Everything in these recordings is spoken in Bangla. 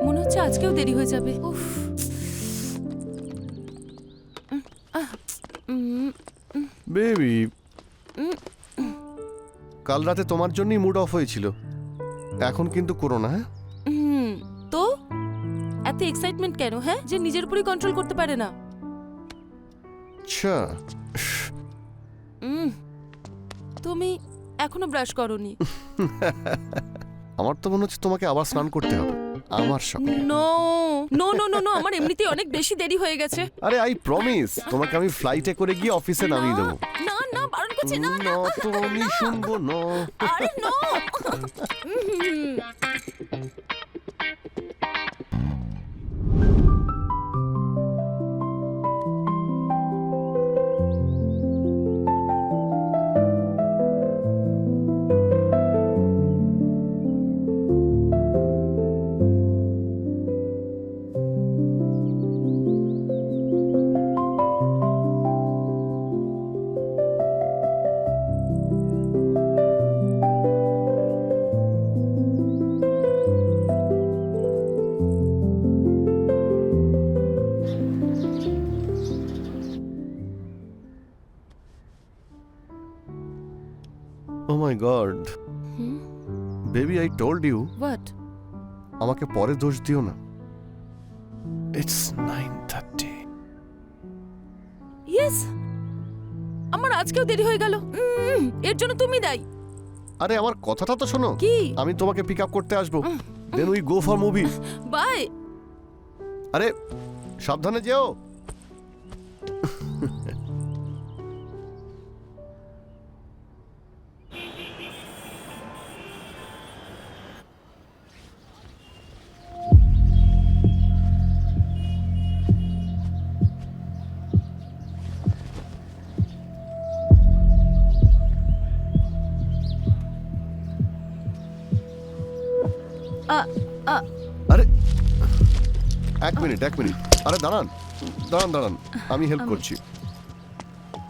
মনে হচ্ছে আজকেও দেরি হয়ে যাবে। উফ। বেবি, কাল রাতে তোমার জন্যই মুড অফ হয়েছিল, এখন কিন্তু করো না। হ্যাঁ, তো এত এক্সাইটমেন্ট কেন? হ্যাঁ, যে নিজের উপরই কন্ট্রোল করতে পারে না। আচ্ছা, তুমি এখনো ব্রাশ করোনি? আমার তো মনে হচ্ছে তোমাকে আবার স্নান করতে হবে আমার সঙ্গে। No no no no no, আমার এমনিতেই অনেক বেশি দেরি হয়ে গেছে। আরে আই প্রমিস, তোমাকে আমি ফ্লাইটে করে গিয়ে অফিসে নামিয়ে দেবো। না না, বারণ করছি। না না, তো আমি শুনবো না। আরে no. Oh my God baby, I told you. What? আমাকে পরে দোষ দিও না। ইটস 9:30। ইয়েস, আমার আজকেও দেরি হয়ে গেল। এর জন্য তুমি দায়ী। আরে আমার কথাটা তো শোনো। কি? আমি তোমাকে পিক আপ করতে আসবো, then we go for movie. Bye. আরে সাবধানে যেও। আরে এক মিনিট। আরে দাঁড়ান দাঁড়ান দাঁড়ান, আমি হেল্প করছি।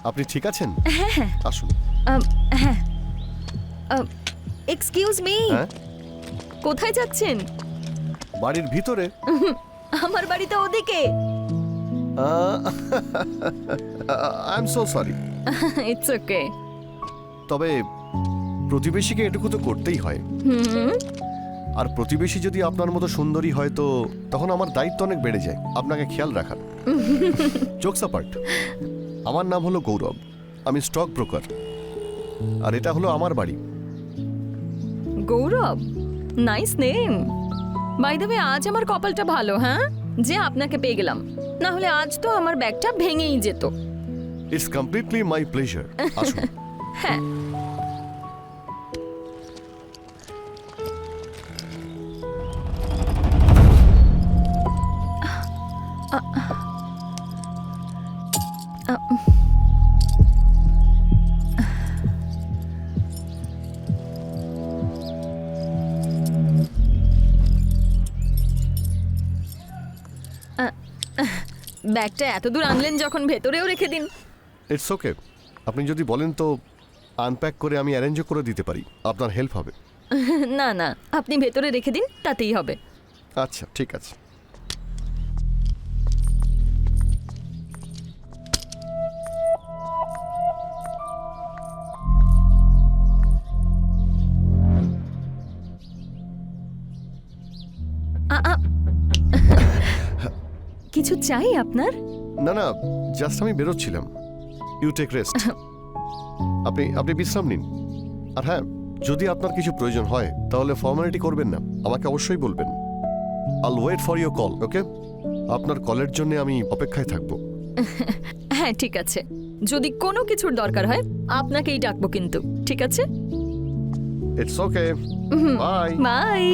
আপনি ঠিক আছেন? আসুন। হ্যাঁ, এক্সকিউজ মি, হ্যাঁ, কোথায় যাচ্ছেন? বাড়ির ভিতরে। আমার বাড়িতে ওদিকে। I am so sorry. It's okay. তবে প্রতিবেশীকে এটুকু তো করতেই হয়। আর প্রতিবেশী যদি আপনার মতো সুন্দরী হয় তো তখন আমার দায়িত্ব অনেক বেড়ে যায় আপনাকে খেয়াল রাখার। জোকস অ্যাপার্ট, আমার নাম হলো গৌরব, আমি স্টক ব্রোকার, আর এটা হলো আমার বাড়ি। Gaurav, nice name. By the way, আজ আমার কপালটা ভালো, হ্যাঁ, যে আপনাকে পেয়ে গেলাম, না হলে আজ তো আমার ব্যাগটা ভেঙেই যেত। It's completely my pleasure. আসুন। হ্যাঁ, ব্যাগটা এত দূর আনলেন যখন, ভেতরেও রেখে দিন। ইটস ওকে, আপনি যদি বলেন তো আনপ্যাক করে আমি অ্যারেঞ্জও করে দিতে পারি, আপনার হেল্প হবে। না না, আপনি ভেতরে রেখে দিন, তাতেই হবে। আচ্ছা ঠিক আছে। কিছু চাই আপনার? না না, জাস্ট আমি বেরোচ্ছিলাম। You take rest. আপনি বিশ্রাম নিন। আর হ্যাঁ, যদি আপনার কিছু প্রয়োজন হয় তাহলে ফর্মালিটি করবেন না, আমাকে অবশ্যই বলবেন। আইল ওয়েট ফর ইউর কল, ওকে? আপনার কলের জন্য আমি অপেক্ষায় থাকবো। হ্যাঁ ঠিক আছে, যদি কোনো কিছুর দরকার হয় আপনাকেই ডাকবো কিন্তু, ঠিক আছে? It's okay, bye. বাই।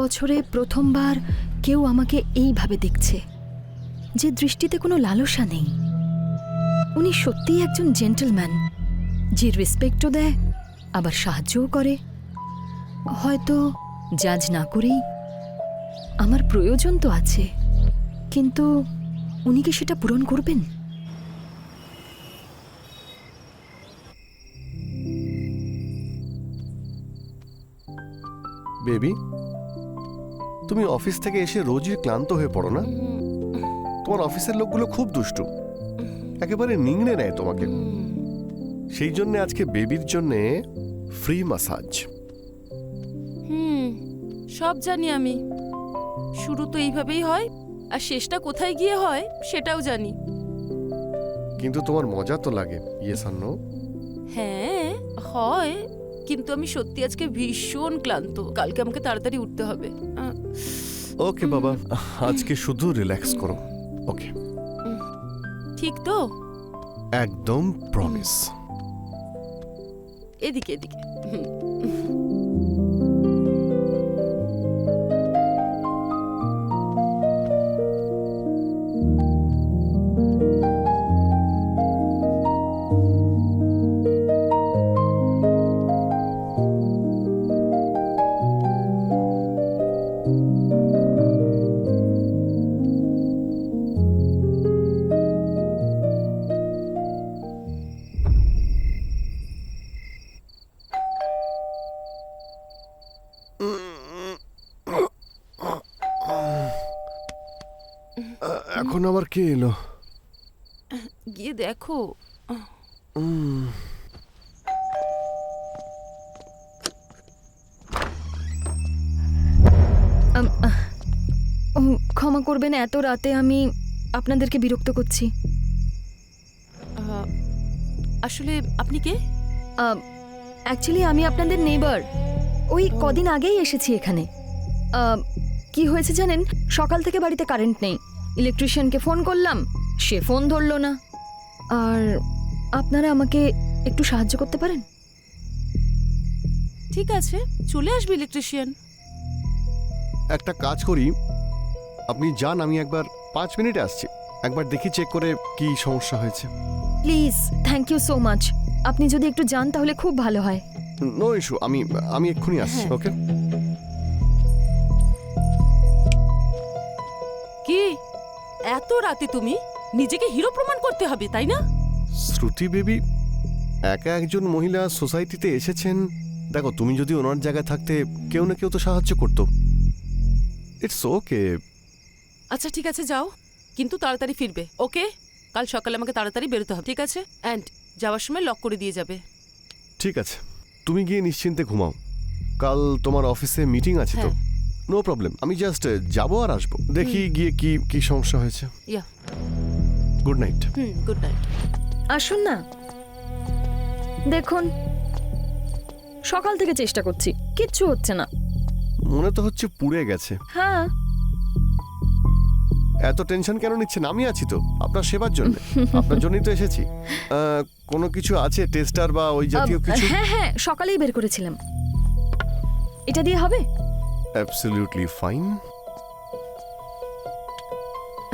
বছরে প্রথমবার কেউ আমাকে এইভাবে দেখছে, যে দৃষ্টিতে কোনো লালসা নেই। উনি সত্যিই একজন জেন্টলম্যান, যে রেসপেক্টও দেয় আবার সাহায্যও করে। হয়তো জাজ না করেই আমার প্রয়োজন তো আছে, কিন্তু উনি কি সেটা পূরণ করবেন? বেবি, তুমি অফিস থেকে এসে রোজই ক্লান্ত হয়ে পড়ো না? তোমার অফিসের লোকগুলো খুব দুষ্টু, একেবারে নিংড়ে নেয় তোমাকে। সেই জন্য আজকে বেবির জন্য ফ্রি ম্যাসাজ। সব জানি আমি। শুরু তো এইভাবেই হয়, আর শেষটা কোথায় গিয়ে হয় সেটাও জানি। কিন্তু তোমার মজা তো লাগে, ইয়েস আর নো? হ্যাঁ হয়, কিন্তু আমি সত্যি আজকে ভীষণ ক্লান্ত। কালকে আমাকে তাড়াতাড়ি উঠতে হবে। ওকে বাবা, আজকে শুধু রিল্যাক্স করো, ওকে? ঠিক তো? একদম প্রমিস। এদিকে এদিকে। এখন আবার কে এলো? গিয়ে দেখো। ক্ষমা করবেন, এত রাতে আমি আপনাদেরকে বিরক্ত করছি। আসলে আপনি কে? অ্যাকচুয়ালি আমি আপনাদের নেইবার। ওই কদিন আগেই এসেছি এখানে। কি হয়েছে জানেন, সকাল থেকে বাড়িতে কারেন্ট নেই। ইলেকট্রিশিয়ানকে ফোন করলাম, সে ফোন ধরলো না। আর আপনারা আমাকে একটু সাহায্য করতে পারেন? ঠিক আছে, চলে আসবে ইলেকট্রিশিয়ান। একটা কাজ করি, আপনি যান, আমি একবার 5 মিনিটে আসছি। একবার দেখি চেক করে কি সমস্যা হয়েছে। Please, thank you so much. আপনি যদি একটু যান তাহলে খুব ভালো হয়। নো ইস্যু, আমি এক্ষুনি আসছি, ওকে? কি এত রাতে তুমি নিজেকে হিরো প্রমাণ করতে হবে, তাই না? শ্রুতি বেবি, একা একজন মহিলা সোসাইটিতে এসেছেন। দেখো, তুমি যদি ওনার জায়গায় থাকতে কেউ না কেউ তো সাহায্য করতো। It's okay. আচ্ছা ঠিক আছে, যাও, কিন্তু তাড়াতাড়ি ফিরবে, ওকে? কাল সকালে আমাকে তাড়াতাড়ি বেরোতে হবে, ঠিক আছে? অ্যান্ড যাওয়ার সময় লক করে দিয়ে যাবে। ঠিক আছে, তুমি গিয়ে নিশ্চিন্তে ঘুমাও। কাল তোমার অফিসে মিটিং আছে তো? হ্যাঁ। নো প্রবলেম, আমি জাস্ট যাবো আর আসবো, দেখি গিয়ে কি কি সমস্যা হয়েছে। ইয়া, গুড নাইট। Good night. আসুন না, দেখুন সকাল থেকে চেষ্টা করছি, কিচ্ছু হচ্ছে না। মনে তো হচ্ছে পুড়ে গেছে। হ্যাঁ, এত টেনশন কেন নিচ্ছেন? আমি আছি তো আপনার সেবার জন্য। আপনার জন্যই তো এসেছি। কোনো কিছু আছে, টেস্টার বা ওই জাতীয় কিছু? হ্যাঁ হ্যাঁ, সকালেই বের করেছিলাম। এটা দিয়ে হবে? Absolutely fine.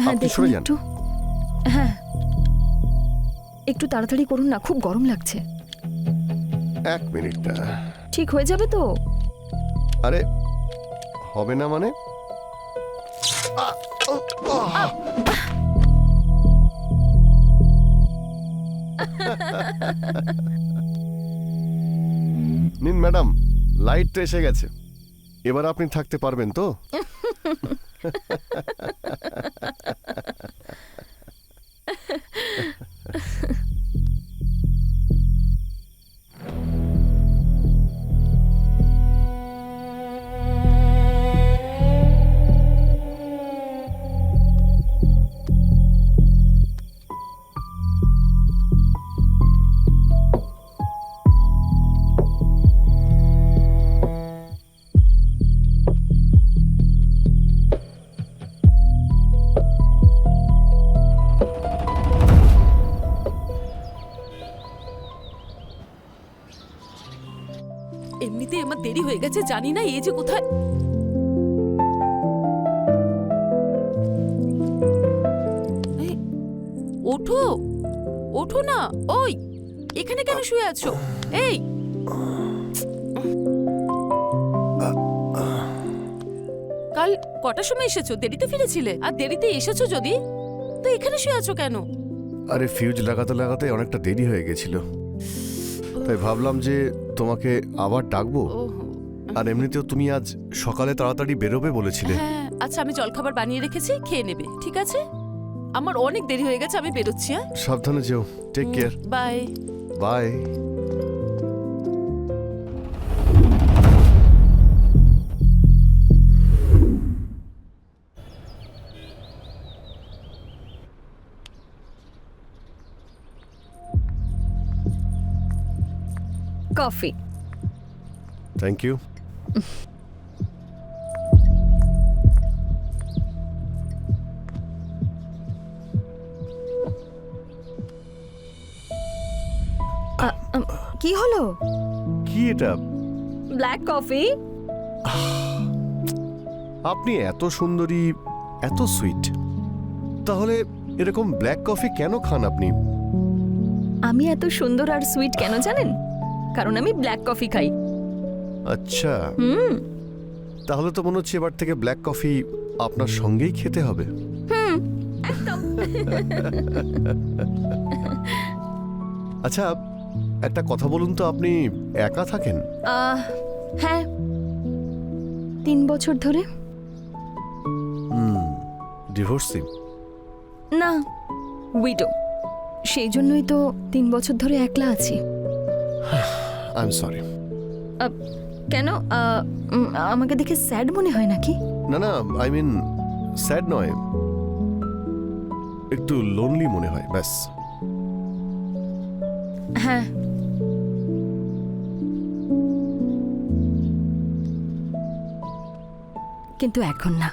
হ্যাঁ, আপনি দেখুন সরে যান। একটু। হ্যাঁ, একটু তাড়াতাড়ি করুন না, খুব গরম লাগছে। 1 মিনিট। ঠিক হয়ে যাবে তো? আরে হবে না মানে? নিন ম্যাডাম, লাইট তো এসে গেছে, এবার আপনি থাকতে পারবেন তো? এমনিতে আমার দেরি হয়ে গেছে, জানি না এই যে কোথায়। ওঠো, ওঠো না। ওই, এখানে কেন শুয়ে আছো? এই, কাল কটার সময় এসেছো? দেরিতে ফিরেছিলে, আর দেরিতে এসেছো যদি, তো এখানে শুয়ে আছো কেন? আরে ফিউজ লাগাতে লাগাতে অনেকটা দেরি হয়ে গেছিল, তাই ভাবলাম যে তোমাকে আবার ডাকবো। ওহো। আর এমনিতেও তুমি আজ সকালে তাড়াতাড়ি বেরোবে বলেছিলে। হ্যাঁ, আচ্ছা আমি জলখাবার বানিয়ে রেখেছি, খেয়ে নেবে, ঠিক আছে? আমার অনেক দেরি হয়ে গেছে, আমি বেরোচ্ছি। হ্যাঁ, সাবধানে যেও। Take care. Bye. Bye. Coffee. Thank you. কি হলো? কি এটা? Black coffee. আপনি এত সুন্দরী, এত সুইট, তাহলে এরকম ব্ল্যাক কফি কেন খান আপনি? আমি এত সুন্দর আর সুইট কেন জানেন? কারণ আমি ব্ল্যাক কফি খাই। আচ্ছা, হুম তাহলে তো মনে হচ্ছে এবার থেকে ব্ল্যাক কফি আপনার সঙ্গেই খেতে হবে। হুম একদম। আচ্ছা, একটা কথা বলুন তো, আপনি একা থাকেন? হ্যাঁ, 3 বছর ধরে। ডিভোর্সি? না, উইডো। সেই জন্যই তো 3 বছর ধরে একলা আছি। I am sorry. কেন? আমাকে দেখে স্যাড মনে হয় নাকি? না না, আই মিন স্যাড নয়, একটু লোনলি মনে হয়, ব্যাস। হ্যাঁ, কিন্তু এখন না।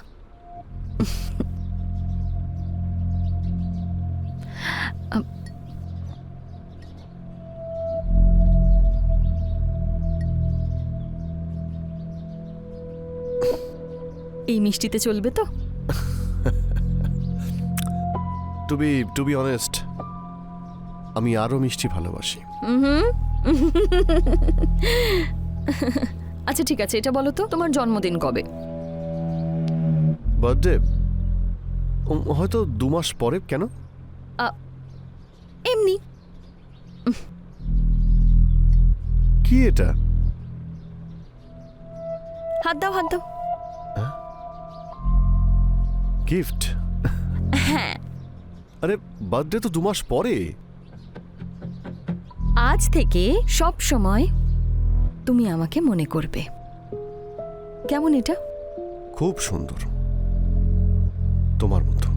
এই মিষ্টিতে চলবে তো? টু বি অনেস্ট, আমি আরো মিষ্টি ভালোবাসি। আচ্ছা ঠিক আছে, এটা বলো তো, তোমার জন্মদিন কবে? বার্থডে হয়তো 2 মাস পরে। কেন? এমনি। কি এটা? হাত দাও, হাত দাও। গিফট? হ্যাঁ, আরে বার্থডে তো 2 মাস পরে। আজ থেকে সব সময় তুমি আমাকে মনে করবে। কেমন এটা? খুব সুন্দর, তোমার মতো।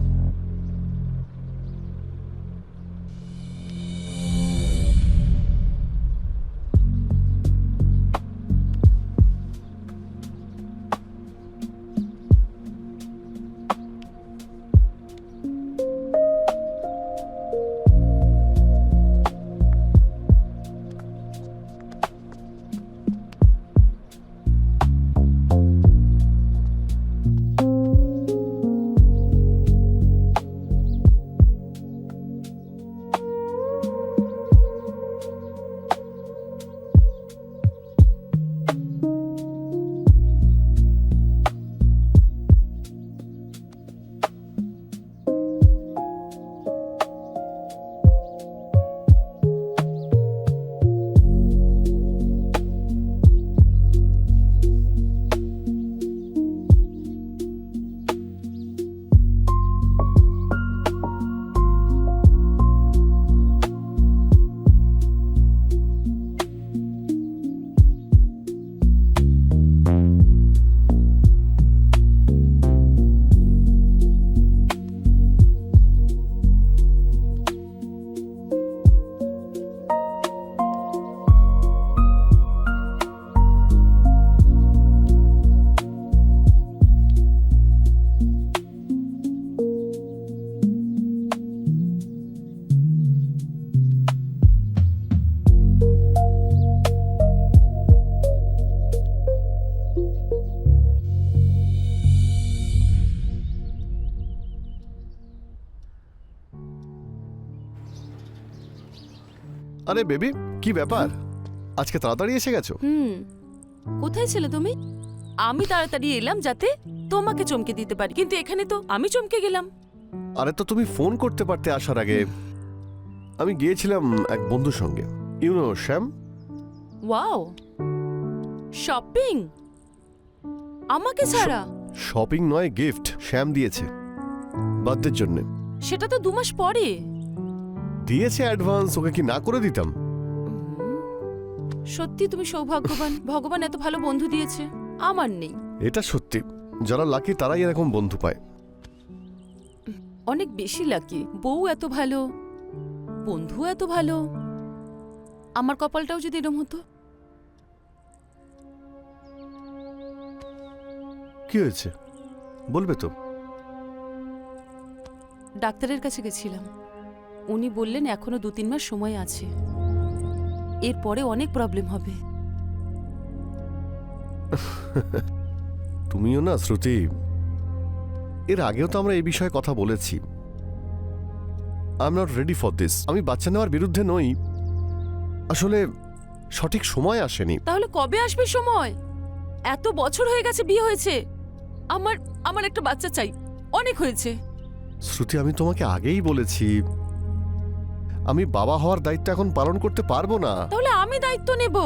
আরে বেবি, কি ব্যাপার? আজকে তাড়াতাড়ি এসে গেছো? কোথায় ছিলে তুমি? আমি তাড়াতাড়ি এলাম যাতে তোমাকে চমকে দিতে পারি, কিন্তু এখানে তো আমি চমকে গেলাম। আরে তো তুমি ফোন করতে পারতে আসার আগে। আমি গিয়েছিলাম এক বন্ধুর সঙ্গে, ইউনো শ্যাম। ওয়াও, শপিং আমাকে ছাড়া? শপিং নয়, গিফট শ্যাম দিয়েছে বার্থডের জন্য। সেটা তো 2 মাস পরে। দিয়েছে অ্যাডভান্স, ওকে কি না করে দিতাম? সত্যি তুমি সৌভাগ্যবান, ভগবান এত ভালো বন্ধু দিয়েছে, আমার নেই। এটা সত্যি, যারা লাকি তারাই এরকম বন্ধু পায়। অনেক বেশি লাকি, বউ এত ভালো, বন্ধু এত ভালো। আমার কপালটাও যদি এরম হতো। কি হয়েছে বলবে তো? ডাক্তারের কাছে গেছিলাম, উনি বললেন এখনো 2-3 মাস সময় আছে, এরপরে অনেক প্রবলেম হবে। তুমিও না শ্রুতি, এর আগেও তো আমরা এই বিষয়ে কথা বলেছি। I am not ready for this. আমি বাচ্চা নেওয়ার বিরুদ্ধে নই, আসলে সঠিক সময় আসেনি। তাহলে কবে আসবে সময়? এত বছর হয়ে গেছে বিয়ে হয়েছে, আমার আমার একটা বাচ্চা চাই, অনেক হয়েছে। শ্রুতি, আমি তোমাকে আগেই বলেছি আমি বাবা হওয়ার দায়িত্ব এখন পালন করতে পারবো না। তাহলে আমি দায়িত্ব নেব।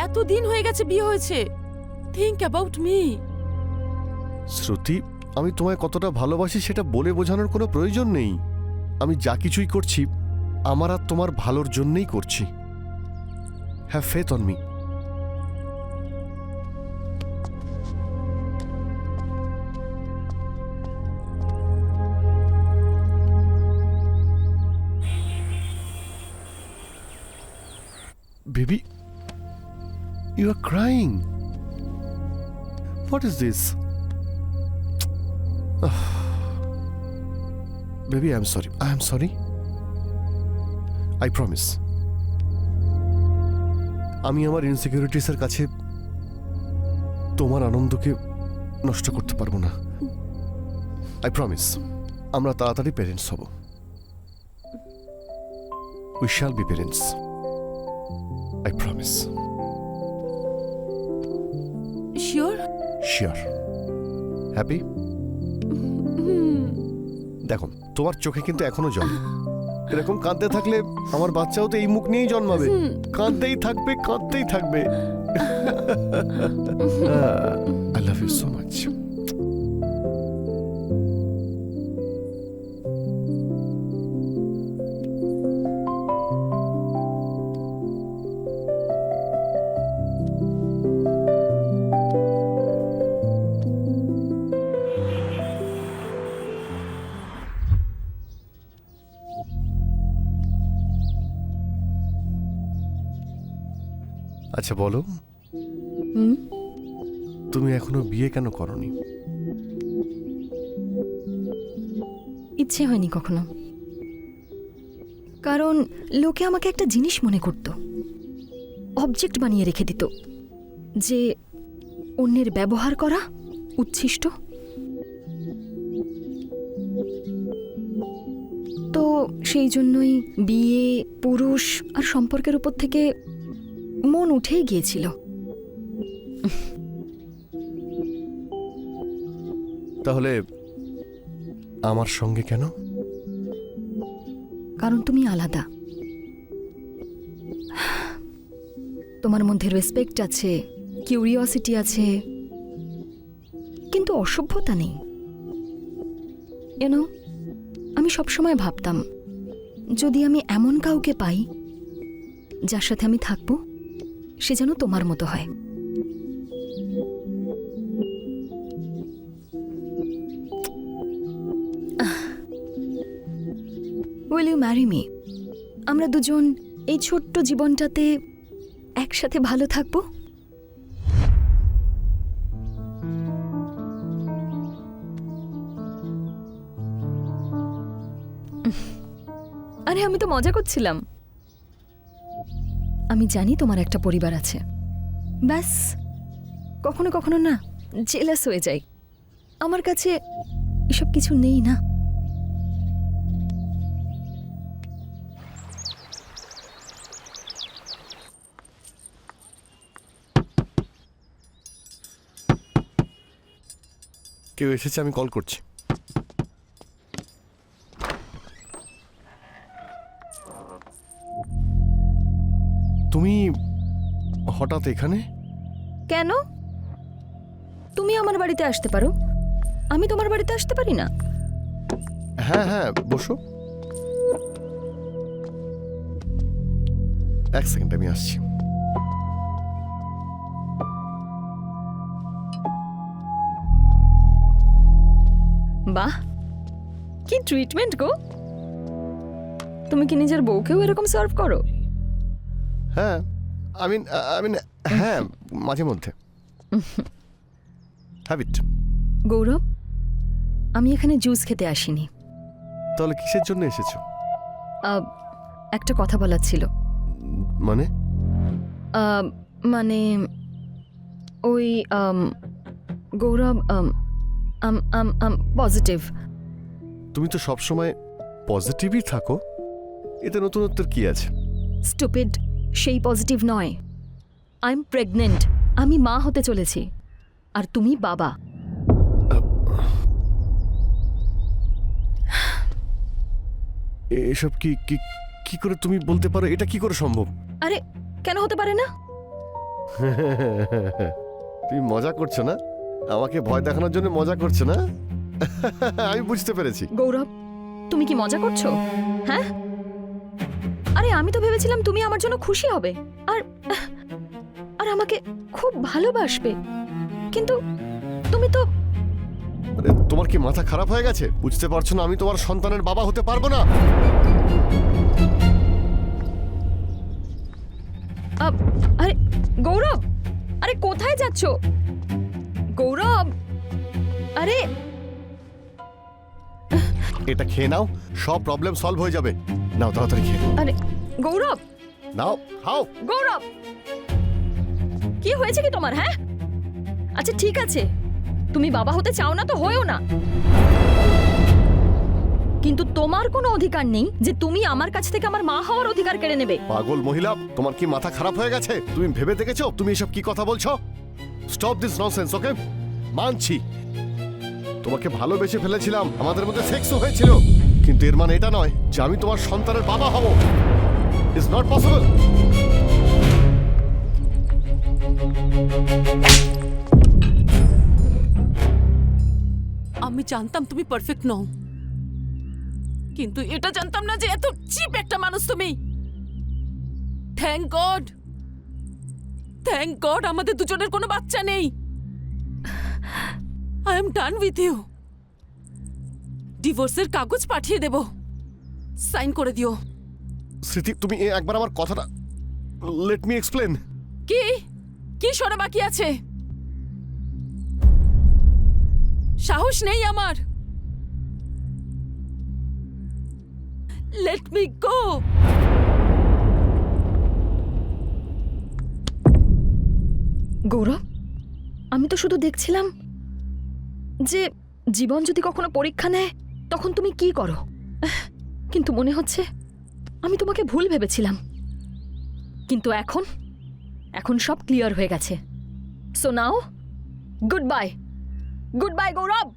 এত দিন হয়ে গেছে বিয়ে হয়েছে, থিংক অ্যাবাউট মি। শ্রুতি, আমি তোমায় কতটা ভালোবাসি সেটা বলে বোঝানোর কোনো প্রয়োজন নেই। আমি যা কিছুই করছি আমার আর তোমার ভালোর জন্যই করছি। Have faith on me. Baby, you are crying. What is this? Baby, I'm sorry. I am sorry. I promise. আমি আমার ইনসিকিউরিটিসের কাছে তোমার আনন্দকে নষ্ট করতে পারবো না। I promise. আমরা তাড়াতাড়ি প্যারেন্টস হব। We shall be parents. I promise. Sure? Sure. Happy? দেখো, তোমার চোখে কিন্তু এখনো জল। এরকম কাঁদতে থাকলে আমার বাচ্চাও তো এই মুখ নিয়েই জন্মাবে, কাঁদতেই থাকবে, কাঁদতেই থাকবে। I love you so much. আচ্ছা বলো, তুমি এখনো বিয়ে কেন করনি? ইচ্ছে হয়নি কখনো, কারণ লোকে আমাকে একটা জিনিস মনে করত, অবজেক্ট বানিয়ে রেখে দিত, যে অন্যের ব্যবহার করা উচ্ছিষ্ট। তো সেই জন্যই বিয়ে, পুরুষ আর সম্পর্কের উপর থেকে মন উঠেই গিয়েছিল। তাহলে আমার সঙ্গে কেন? কারণ তুমি আলাদা। তোমার মধ্যে রেসপেক্ট আছে, কিউরিওসিটি আছে, কিন্তু অসভ্যতা নেই। ইউনো, আমি সবসময় ভাবতাম যদি আমি এমন কাউকে পাই যার সাথে আমি থাকবো, সে যেন তোমার মতো হয়। Will you marry me? আমরা দুজন এই ছোট্ট জীবনটাতে একসাথে ভালো থাকবো। আরে আমি তো মজা করছিলাম। আমি জানি তোমার একটা পরিবার আছে, ব্যাস কখনো কখনো না জেলাস হয়ে যাই। আমার কাছে এসব কিছু নেই না। কেউ এসেছে, আমি কল করছি। তুমি হঠাৎ এখানে? কেন? তুমি আমার বাড়িতে আসতে পারো, আমি তোমার বাড়িতে আসতে পারি না? হ্যাঁ হ্যাঁ, বসো। এক সেকেন্ড, আমি আসছি। বাহ, কি ট্রিটমেন্ট গো! তুমি কি নিজের বউকেও এরকম সার্ভ করো? হ্যাঁ, আই মিন হ্যাঁ, মাঝে মধ্যে। হ্যাবিট। গৌরব, আমি এখানে জুস খেতে আসিনি। তাহলে কিসের জন্য এসেছো? একটা কথা বলার ছিল। মানে? মানে ওই গৌরব, পজিটিভ। তুমি তো সবসময় পজিটিভই থাকো, এতে নতুনত্বের কি আছে? স্টুপিড, সেই পজিটিভ নয়। আই এম প্রেগনেন্ট, আমি মা হতে চলেছি, আর তুমি বাবা। এসব কি কি কি করে তুমি বলতে পারো? এটা কি করে সম্ভব? আরে কেন হতে পারে না? তুমি মজা করছো না? আমাকে ভয় দেখানোর জন্য মজা করছো না? আমি বুঝতে পেরেছি। গৌরব, তুমি কি মজা করছো? হ্যাঁ, আরে আমি তো ভেবেছিলাম তুমি আমার জন্য খুশি হবে আর আর আমাকে খুব ভালোবাসবে, কিন্তু তুমি তো... আরে তোমার কি মাথা খারাপ হয়ে গেছে? বুঝতে পারছো না আমি তোমার সন্তানের বাবা হতে পারবো না? আরে গৌরব, আরে কোথায় যাচ্ছ গৌরব? আরে এটা খেয়ে নাও, সব প্রবলেম সলভ হয়ে যাবে। নাও তাড়াতাড়ি খেয়ে নাও। আরে গৌরব, নাও, খাও। গৌরব, কি হয়েছে কি তোমার? হ্যাঁ, আচ্ছা ঠিক আছে, তুমি বাবা হতে চাও না তো হয়েও না, কিন্তু তোমার কোনো অধিকার নেই যে তুমি আমার কাছ থেকে আমার মা হওয়ার অধিকার কেড়ে নেবে। পাগল মহিলা, তোমার কি মাথা খারাপ হয়ে গেছে? তুমি ভেবে দেখেছো তুমি এসব কি কথা বলছো? স্টপ দিস ননসেন্স, ওকে? মানছি তোমাকে ভালোবেসে ফেলেছিলাম, আমাদের মধ্যে সেক্সও হয়েছিল, কিন্তু এর মানে এটা নয় যে আমি তোমার সন্তানের বাবা হব। It's not possible. আমি জানতাম তুমি পারফেক্ট নও, কিন্তু এটা জানতাম না যে এত চিপ একটা মানুষ তুমি। থ্যাংক গড, থ্যাংক গড আমাদের দুজনের কোনো বাচ্চা নেই। I am done with you. ডিভোর্সের কাগজ পাঠিয়ে দেব, সাইন করে দিও। স্মৃতি, তুমি একবার আমার কথাটা লেট মি এক্সপ্লেন। কি কি শোনা বাকি আছে? সাহস নেই আমার। Let me go. গৌরব, আমি তো শুধু দেখছিলাম যে জীবন যদি কখনো পরীক্ষা নেয় তখন তুমি কি করো, কিন্তু মনে হচ্ছে আমি তোমাকে ভুল ভেবেছিলাম, কিন্তু এখন এখন সব ক্লিয়ার হয়ে গেছে। So now goodbye, goodbye গৌরব।